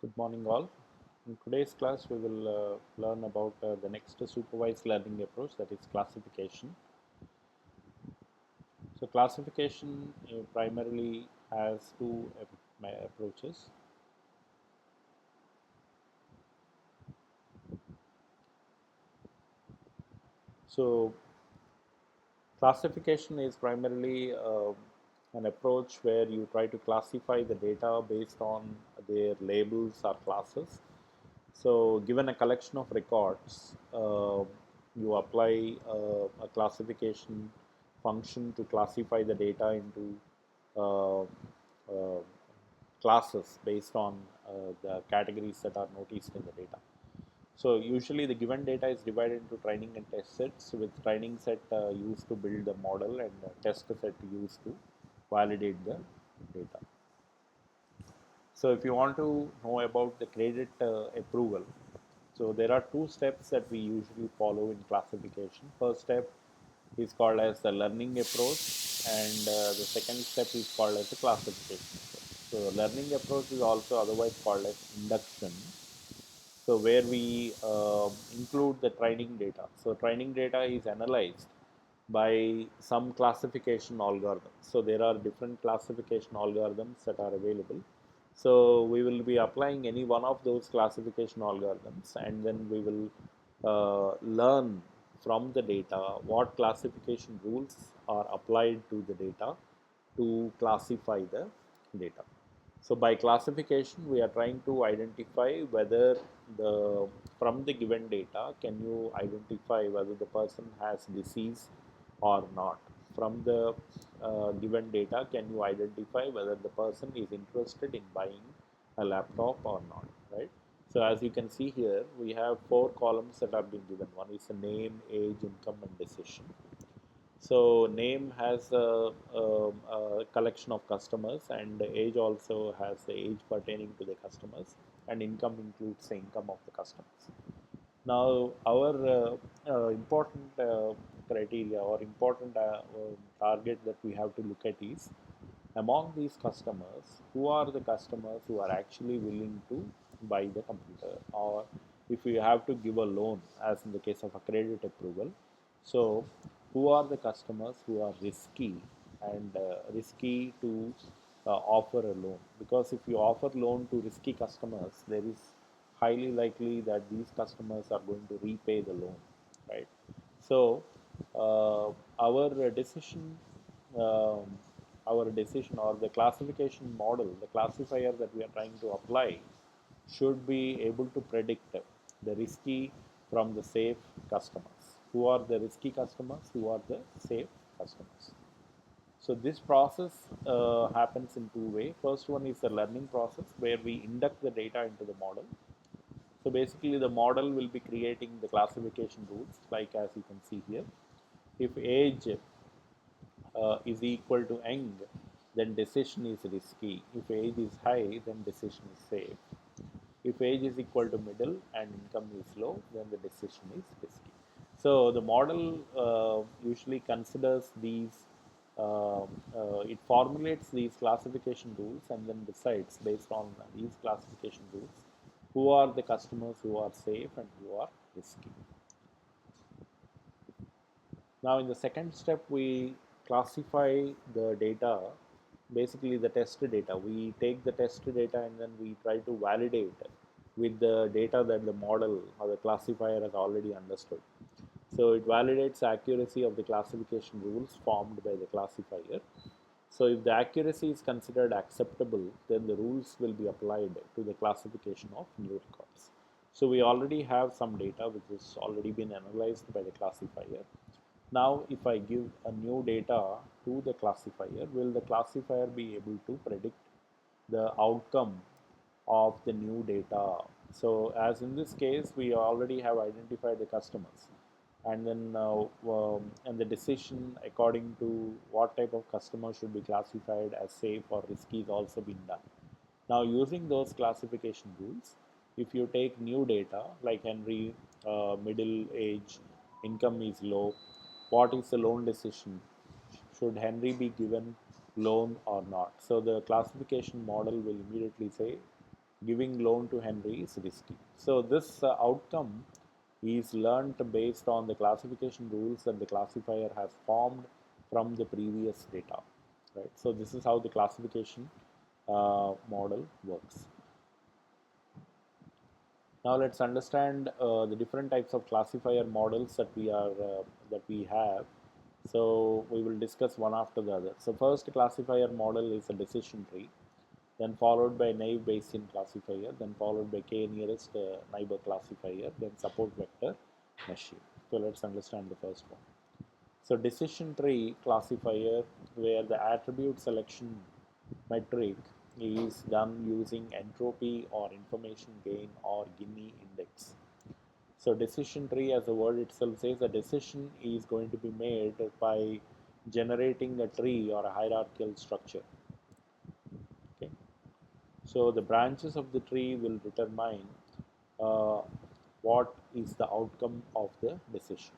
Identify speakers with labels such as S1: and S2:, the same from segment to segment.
S1: Good morning all. In today's class we will learn about the next supervised learning approach, that is classification. So classification primarily has two approaches. So classification is primarily an approach where you try to classify the data based on their labels or classes. So given a collection of records, you apply a classification function to classify the data into uh, uh, classes based on the categories that are noticed in the data. So usually the given data is divided into training and test sets, with training set used to build the model and test set used to validate the data. So if you want to know about the credit approval, so there are two steps that we usually follow in classification. First step is called as the learning approach, and the second step is called as the classification approach. So learning approach is also otherwise called as induction. So where we include the training data. So training data is analyzed by some classification algorithms. So there are different classification algorithms that are available. So we will be applying any one of those classification algorithms, and then we will learn from the data what classification rules are applied to the data to classify the data. So by classification, we are trying to identify whether the from the given data, can you identify whether the person has disease or not. From the given data, can you identify whether the person is interested in buying a laptop or not, right? So as you can see here, we have four columns that have been given. One is the name, age, income, and decision. So name has a collection of customers, and age also has the age pertaining to the customers, and income includes the income of the customers. Now our important criteria or important target that we have to look at is, among these customers, who are the customers who are actually willing to buy the computer, or if you have to give a loan, as in the case of a credit approval. So who are the customers who are risky and risky to offer a loan? Because if you offer loan to risky customers, there is highly likely that these customers are going to repay the loan, right? So our decision, um, our decision or the classification model, the classifier that we are trying to apply, should be able to predict the risky from the safe customers. Who are the risky customers? Who are the safe customers? So this process happens in two ways. First one is the learning process, where we induct the data into the model. So basically the model will be creating the classification rules, like as you can see here. If age is equal to young, then decision is risky. If age is high, then decision is safe. If age is equal to middle and income is low, then the decision is risky. So the model usually considers these, it formulates these classification rules and then decides based on these classification rules who are the customers who are safe and who are risky. Now in the second step, we classify the data, basically the test data. We take the test data and then we try to validate with the data that the model or the classifier has already understood. So it validates accuracy of the classification rules formed by the classifier. So if the accuracy is considered acceptable, then the rules will be applied to the classification of new records. So we already have some data which has already been analyzed by the classifier. Now if I give a new data to the classifier, will the classifier be able to predict the outcome of the new data? So as in this case, we already have identified the customers, and then and the decision according to what type of customer should be classified as safe or risky is also been done. Now using those classification rules, if you take new data like Henry, middle age, income is low, what is the loan decision? Should Henry be given loan or not? So the classification model will immediately say Giving loan to Henry is risky. So this outcome is learnt based on the classification rules that the classifier has formed from the previous data, right? So this is how the classification model works. Now let's understand the different types of classifier models that we have. So we will discuss one after the other. So first classifier model is a decision tree, then followed by naive Bayesian classifier, then followed by k nearest neighbor classifier, then support vector machine. So let's understand the first one. So decision tree classifier, where the attribute selection metric is done using entropy or information gain or Gini index. So decision tree, as the word itself says, a decision is going to be made by generating a tree or a hierarchical structure. Okay. So the branches of the tree will determine uh, what is the outcome of the decision.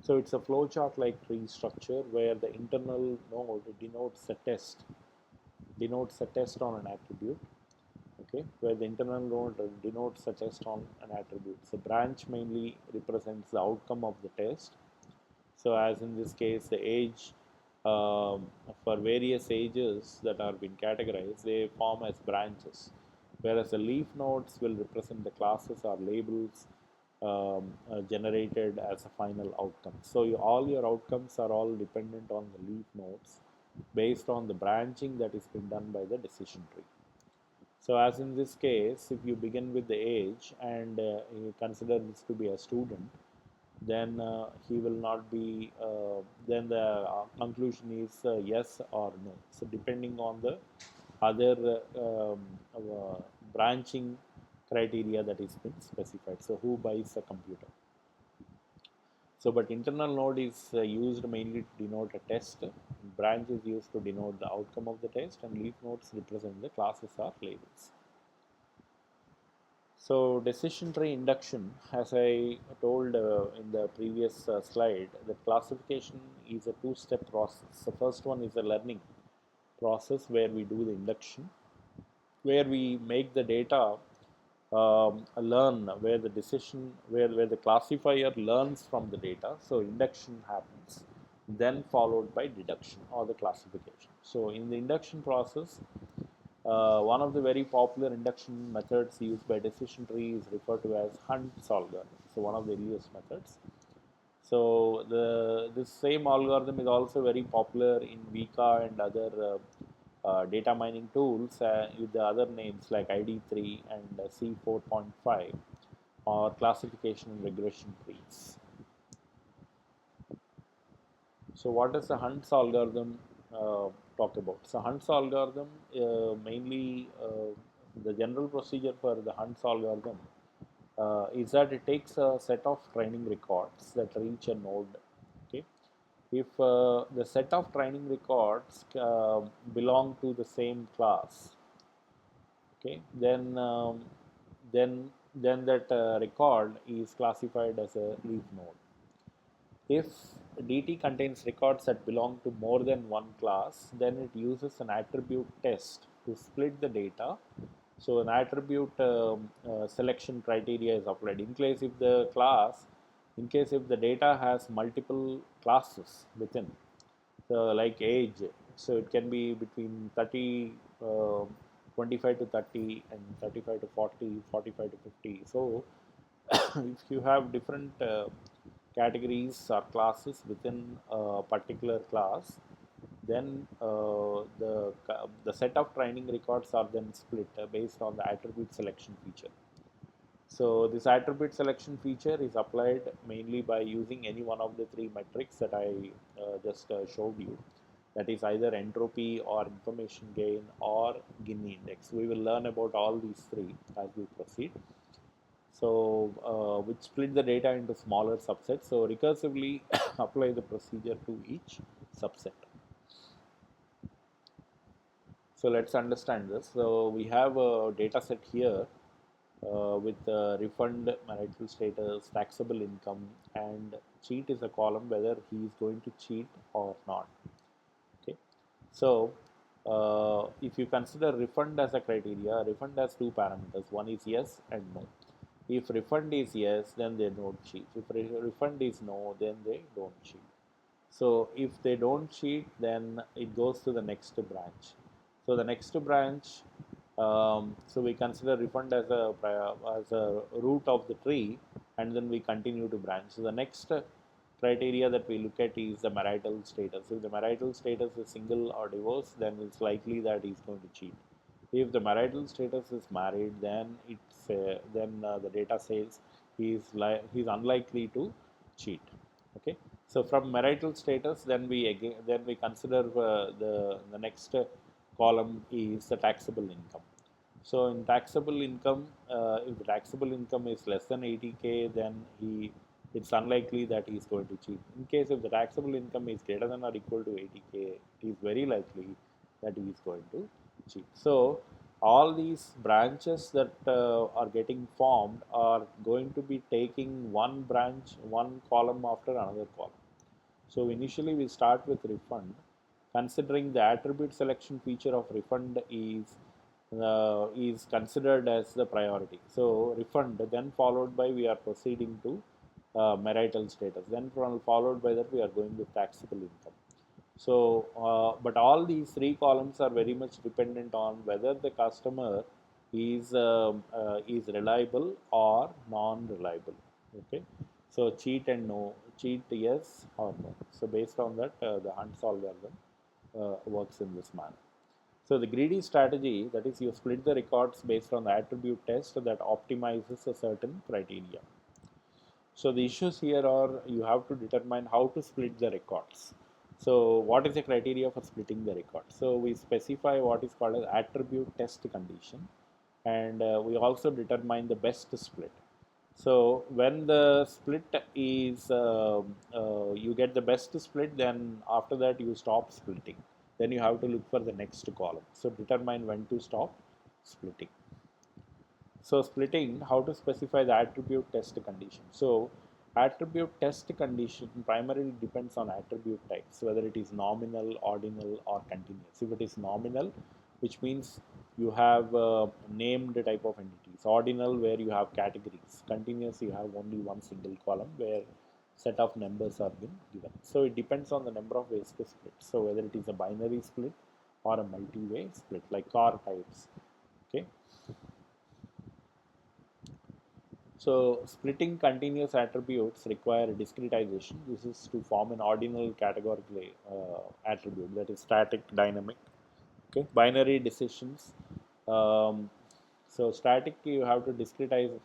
S1: So it's a flowchart like tree structure where the internal node denotes a test on an attribute. Okay, where the internal node denotes a test on an attribute. So branch mainly represents the outcome of the test. So as in this case, the age for various ages that are being categorized, they form as branches, whereas the leaf nodes will represent the classes or labels generated as a final outcome. So all your outcomes are all dependent on the leaf nodes based on the branching that is being done by the decision tree. So as in this case, if you begin with the age and you consider this to be a student, then he will not be, then the conclusion is yes or no. So depending on the other branching criteria that is been specified. So who buys a computer? So but internal node is used mainly to denote a test, branch is used to denote the outcome of the test, and leaf nodes represent the classes or labels. So decision tree induction, as I told in the previous slide, the classification is a two-step process. The first one is a learning process where we do the induction, where we make the data learn, where the classifier learns from the data. So induction happens, then followed by deduction or the classification. So in the induction process, one of the very popular induction methods used by decision tree is referred to as Hunt's algorithm. So one of the earliest methods. So this same algorithm is also very popular in Vika and other data mining tools with the other names like ID3 and C4.5 or classification and regression trees. So what does the Hunt's algorithm talk about? So Hunt's algorithm mainly the general procedure for the Hunt's algorithm is that it takes a set of training records that reach a node. Okay, if the set of training records belong to the same class, okay, then that record is classified as a leaf node. If DT contains records that belong to more than one class, then it uses an attribute test to split the data. So an attribute selection criteria is applied. In case if the data has multiple classes within, so like age, so it can be between 30, 25 to 30 and 35 to 40, 45 to 50. So if you have different categories or classes within a particular class, then the set of training records are then split based on the attribute selection feature. So this attribute selection feature is applied mainly by using any one of the three metrics that I just showed you. That is either entropy or information gain or Gini index. We will learn about all these three as we proceed. So which split the data into smaller subsets. So recursively apply the procedure to each subset. So let's understand this. So we have a data set here with refund, marital status, taxable income, and cheat is a column whether he is going to cheat or not. Okay, so if you consider refund as a criteria, refund has two parameters. One is yes and no. If refund is yes, then they don't cheat. If refund is no, then they don't cheat. So if they don't cheat, then it goes to the next branch. So the next branch, so we consider refund as a root of the tree, and then we continue to branch. So the next criteria that we look at is the marital status. If the marital status is single or divorced, then it's likely that he's going to cheat. If the marital status is married, then the data says he's unlikely to cheat. Okay. So from marital status, then we consider the next column is the taxable income. So in taxable income, if the taxable income is less than 80K, then it's unlikely that he is going to cheat. In case if the taxable income is greater than or equal to 80K, it is very likely that he is going to cheat. So all these branches that are getting formed are going to be taking one branch, one column after another column. So initially we start with refund, considering the attribute selection feature of refund is considered as the priority. So refund, then followed by we are proceeding to marital status, then followed by that we are going with taxable income. So, but all these three columns are very much dependent on whether the customer is reliable or non-reliable. Okay, so cheat and no, cheat yes or no. So based on that, the Hunt's algorithm works in this manner. So the greedy strategy, that is, you split the records based on the attribute test that optimizes a certain criteria. So the issues here are you have to determine how to split the records. So what is the criteria for splitting the record? So we specify what is called as attribute test condition, and we also determine the best split. So when the split is you get the best split, then after that you stop splitting. Then you have to look for the next column. So determine when to stop splitting. So splitting, how to specify the attribute test condition. So attribute test condition primarily depends on attribute types, whether it is nominal, ordinal or continuous. If it is nominal, which means you have named type of entities. Ordinal, where you have categories. Continuous, you have only one single column where set of numbers are been given. So it depends on the number of ways to split. So whether it is a binary split or a multi-way split, like car types. Okay. So splitting continuous attributes require discretization. This is to form an ordinal categorical attribute, that is static, dynamic. Okay, binary decisions. Um, so static, you have to discretize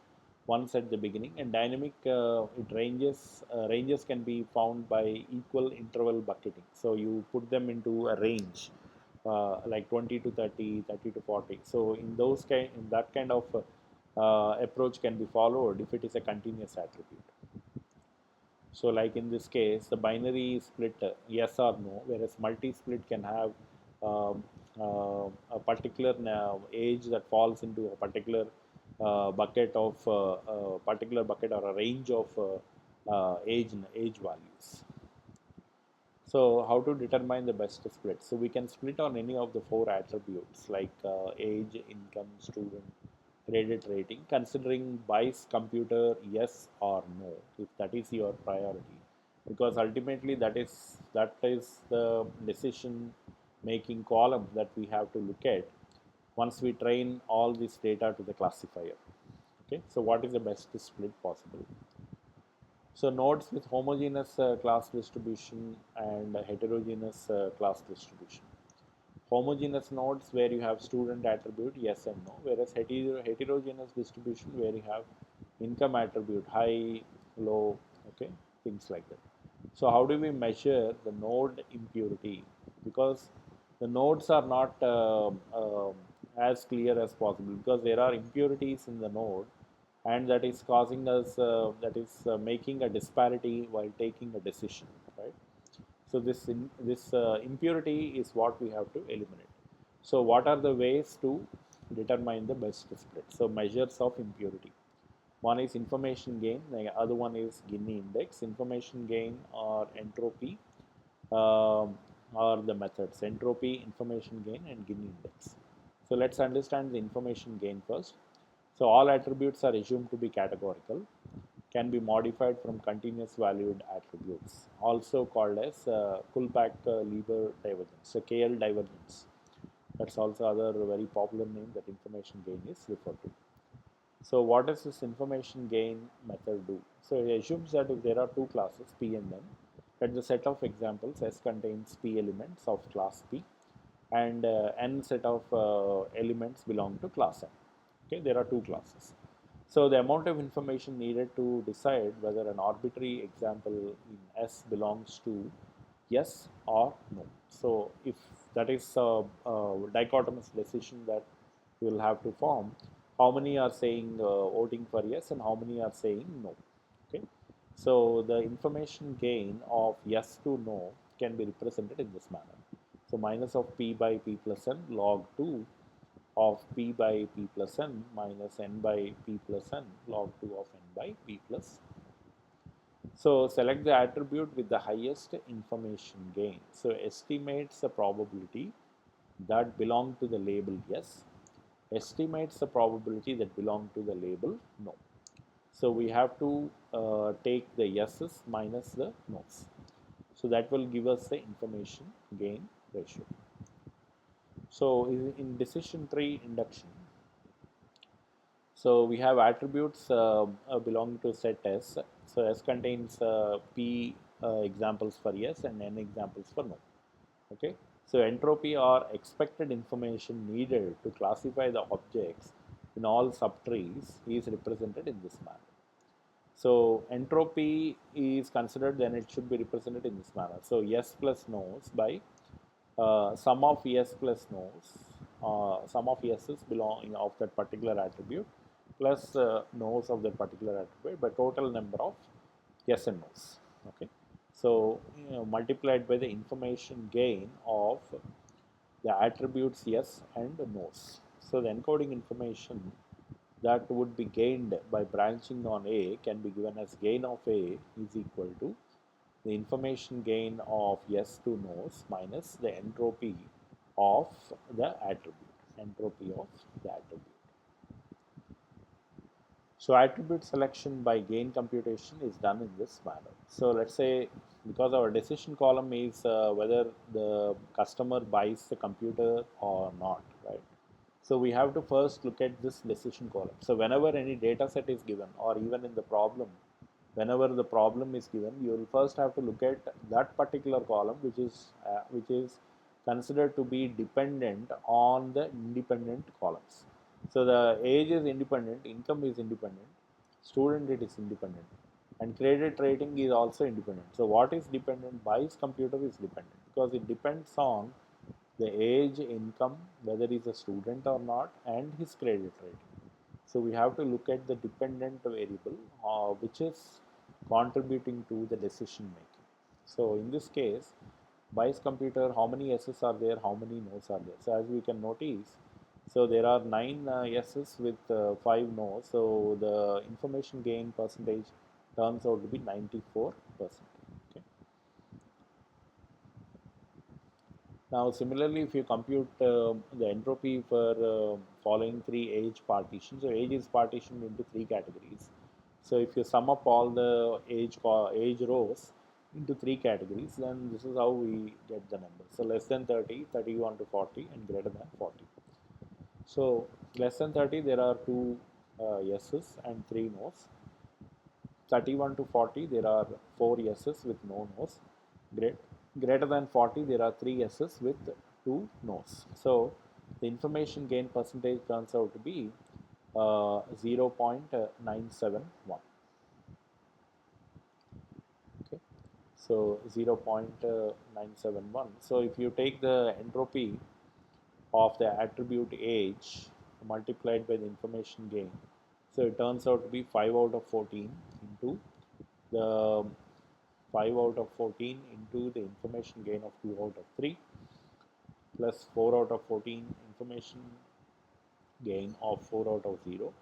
S1: once at the beginning, and dynamic, it ranges. Ranges can be found by equal interval bucketing. So you put them into a range, like 20 to 30, 30 to 40. So in that kind of approach can be followed if it is a continuous attribute. So like in this case, the binary split yes or no, whereas multi-split can have um, a particular age that falls into a particular particular bucket or a range of age values. So how to determine the best split? So we can split on any of the four attributes like age, income, student, credit rating, considering buys computer yes or no, if that is your priority, because ultimately that is the decision making column that we have to look at once we train all this data to the classifier. Okay, so what is the best split possible? So nodes with homogeneous class distribution and heterogeneous class distribution. Homogeneous nodes where you have student attribute yes and no, whereas heterogeneous distribution where you have income attribute high, low, okay, things like that. So how do we measure the node impurity? Because the nodes are not as clear as possible, because there are impurities in the node, and that is causing us making a disparity while taking a decision, right? So this impurity is what we have to eliminate. So what are the ways to determine the best split? So measures of impurity. One is information gain, the other one is Gini index. Information gain or entropy, um, are the methods entropy, information gain, and Gini index. So let's understand the information gain first. So all attributes are assumed to be categorical, can be modified from continuous valued attributes, also called as Kullback-Leibler divergence, so KL divergence. That's also other very popular name that information gain is referred to. So what does this information gain method do? So it assumes that if there are two classes P and N, that the set of examples S contains P elements of class P and N set of elements belong to class N. Okay, there are two classes. So the amount of information needed to decide whether an arbitrary example in S belongs to yes or no. So if that is a dichotomous decision that you will have to form, how many are saying voting for yes and how many are saying no. Okay. So the information gain of yes to no can be represented in this manner. So minus of P by P plus N log 2 of P by P plus N minus N by P plus N log 2 of N by P plus. So select the attribute with the highest information gain. So estimates the probability that belong to the label yes, estimates the probability that belong to the label no. So we have to take the yeses minus the no's. So that will give us the information gain ratio. So in decision tree induction, so we have attributes belonging to set S. So S contains P examples for yes and N examples for no. Okay. So entropy or expected information needed to classify the objects in all subtrees is represented in this manner. So entropy is considered, then it should be represented in this manner. So yes plus no's by sum of yes plus no's, sum of yeses belonging of that particular attribute plus no's of that particular attribute by total number of yes and no's. Okay. So multiplied by the information gain of the attributes yes and no's. So the encoding information that would be gained by branching on A can be given as gain of A is equal to the information gain of yes to no's minus the entropy of the attribute, entropy of the attribute. So attribute selection by gain computation is done in this manner. So let's say because our decision column is whether the customer buys the computer or not, right? So we have to first look at this decision column. So whenever any data set is given or even in the problem, whenever the problem is given, you will first have to look at that particular column which is considered to be dependent on the independent columns. So the age is independent, income is independent, student it is independent, and credit rating is also independent. So what is dependent? Buys computer is dependent because it depends on the age, income, whether he is a student or not, and his credit rating. So we have to look at the dependent variable which is contributing to the decision making. So in this case, buys computer, how many yeses are there, how many no's are there? So as we can notice, so there are 9 yeses with 5 no's. So the information gain percentage turns out to be 94%. Okay. Now similarly, if you compute the entropy for following 3 age partitions, so age is partitioned into 3 categories. So if you sum up all the age rows into 3 categories, then this is how we get the number. So less than 30, 31 to 40, and greater than 40. So less than 30, there are 2 yeses and 3 no's. 31 to 40, there are 4 yeses with no no's. Greater than 40, there are 3 yeses with 2 no's. So the information gain percentage turns out to be 0.971. Okay, so 0.971. So if you take the entropy of the attribute age multiplied by the information gain, so it turns out to be 5 out of 14 into the 5 out of 14 into the information gain of 2 out of 3 plus 4 out of 14 information gain of 4 out of 0,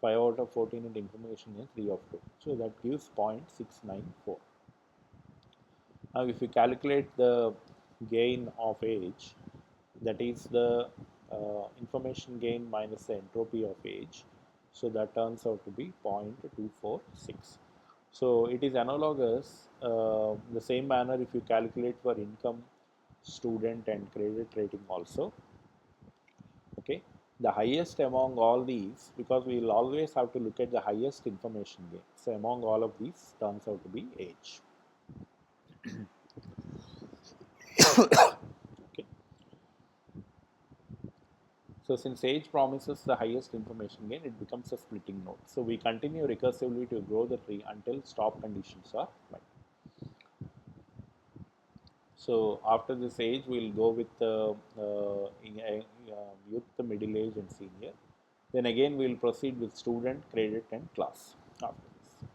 S1: 5 out of 14 and information gain 3 of 2. So that gives 0.694. Now if you calculate the gain of age, that is the information gain minus the entropy of age. So that turns out to be 0.246. So it is analogous, the same manner if you calculate for income, student and credit rating also. Okay, the highest among all these, because we will always have to look at the highest information gain. So among all of these turns out to be age. Okay. So since age promises the highest information gain, it becomes a splitting node. So we continue recursively to grow the tree until stop conditions are met. So after this age, we'll go with youth, the middle age, and senior. Then again, we'll proceed with student, credit, and class after this.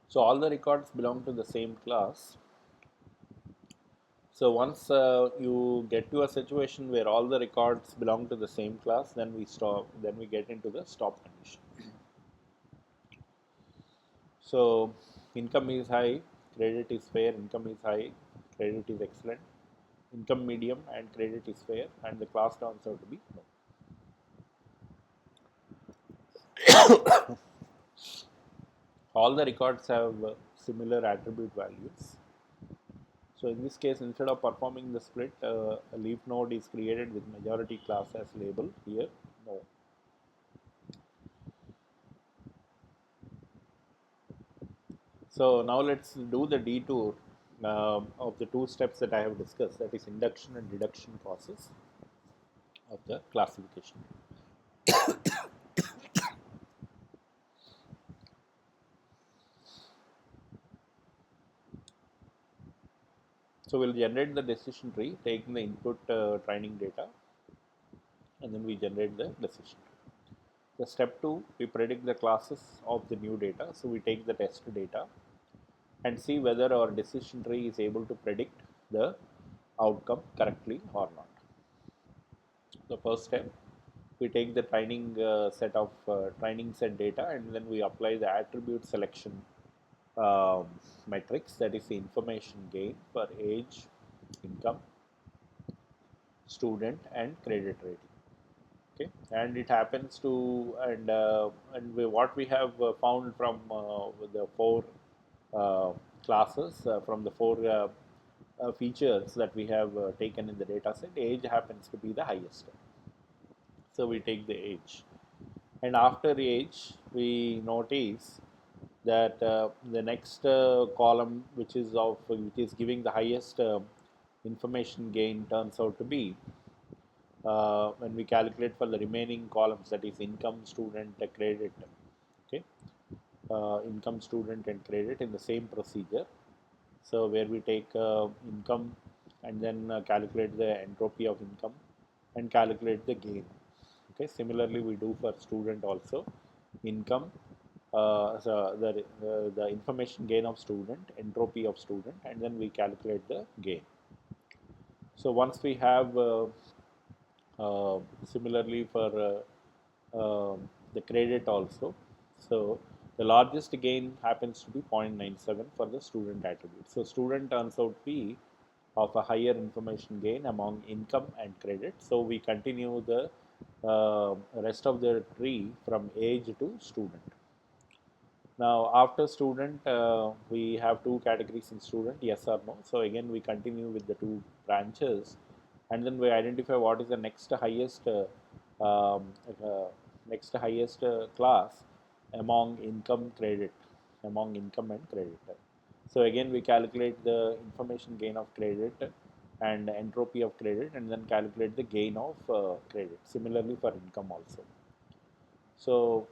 S1: So all the records belong to the same class. So once you get to a situation where all the records belong to the same class, then we stop. Then we get into the stop condition. So income is high, credit is fair. Income is high, credit is excellent. Income medium and credit is fair, and the class turns out to be no. All the records have similar attribute values. So in this case, instead of performing the split, a leaf node is created with majority class as label. Here, no. So now let's do the detour of the two steps that I have discussed, that is induction and deduction process of the classification. So we'll generate the decision tree, taking the input training data, and then we generate the decision tree. The step 2, we predict the classes of the new data. So we take the test data and see whether our decision tree is able to predict the outcome correctly or not. The first step, we take the training set of training set data, and then we apply the attribute selection um, metrics, that is the information gain for age, income, student, and credit rating. Okay, and it happens to, what we have found from the four uh, classes, from the four features that we have taken in the data set, age happens to be the highest. So we take the age, and after age we notice that the next column, which is giving the highest information gain, turns out to be, when we calculate for the remaining columns, that is income, student, credit. Okay, income, student, and credit in the same procedure. So where we take income and then calculate the entropy of income and calculate the gain. Okay, similarly we do for student also. Income, so the information gain of student, entropy of student, and then we calculate the gain. So once we have similarly for the credit also. So the largest gain happens to be 0.97 for the student attribute. So student turns out to be of a higher information gain among income and credit. So we continue the rest of the tree from age to student. Now after student, we have two categories in student, yes or no. So again we continue with the two branches, and then we identify what is the um, uh, next highest class among income credit, among income and credit. So again we calculate the information gain of credit and entropy of credit, and then calculate the gain of credit. Similarly for income also. So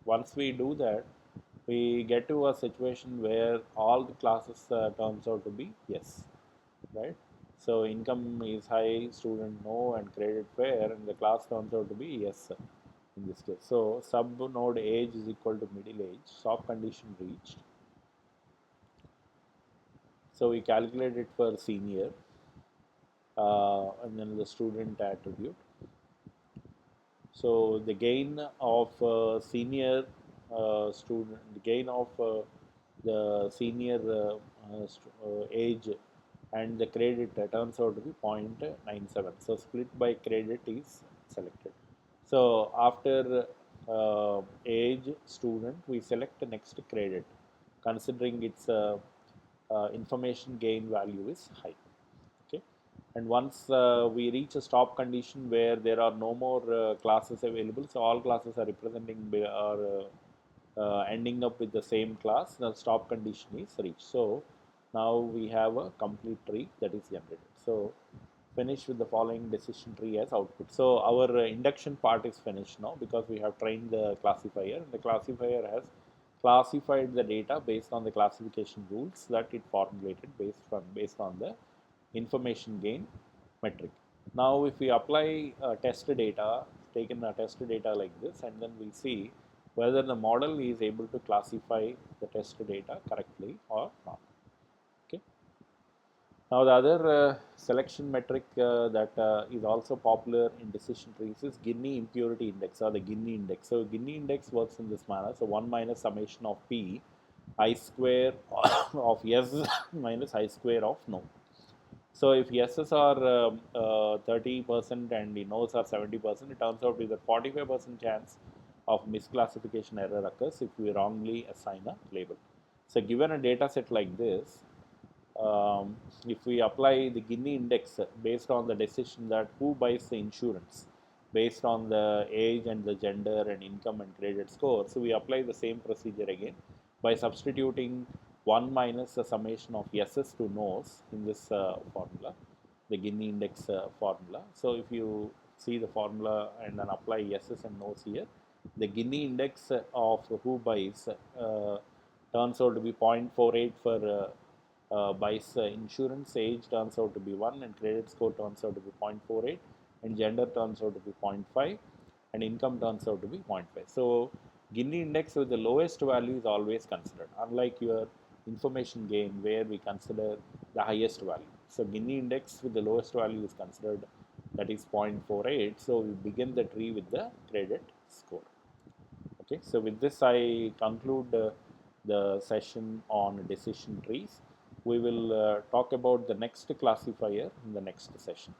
S1: once we do that, we get to a situation where all the classes turns out to be yes, right? So income is high, student no, and credit fair, and the class turns out to be yes in this case. So sub node age is equal to middle age, stop condition reached. So we calculate it for senior. and then the student attribute. So the gain of senior student, the gain of the senior age and the credit turns out to be 0.97. So split by credit is selected. So after age student, we select the next credit, considering its information gain value is high. Okay, and once we reach a stop condition where there are no more classes available, so all classes are representing are ending up with the same class, the stop condition is reached. So now we have a complete tree that is generated. So finish with the following decision tree as output. So our induction part is finished now because we have trained the classifier, and the classifier has classified the data based on the classification rules that it formulated based on the information gain metric. Now if we apply test data, taken a test data like this, and then we see whether the model is able to classify the test data correctly or not. Okay. Now the other selection metric that is also popular in decision trees is Gini impurity index, or the Gini index. So Gini index works in this manner. So 1 minus summation of P I square of S minus I square of no. So if yeses are 30% and the no's are 70%, it turns out with a 45% chance of misclassification error occurs if we wrongly assign a label. So given a data set like this, if we apply the Gini index based on the decision that who buys the insurance based on the age and the gender and income and credit score, so we apply the same procedure again by substituting 1 minus the summation of yeses to no's in this formula, the Gini index formula. So if you see the formula and then apply yeses and no's here, the Gini index of who buys turns out to be 0.48 for buys insurance, age turns out to be 1, and credit score turns out to be 0.48, and gender turns out to be 0.5, and income turns out to be 0.5. So Gini index with the lowest value is always considered, unlike your information gain where we consider the highest value. So Gini index with the lowest value is considered, that is 0.48. So we begin the tree with the credit score. Okay, so with this I conclude the session on decision trees. We will talk about the next classifier in the next session.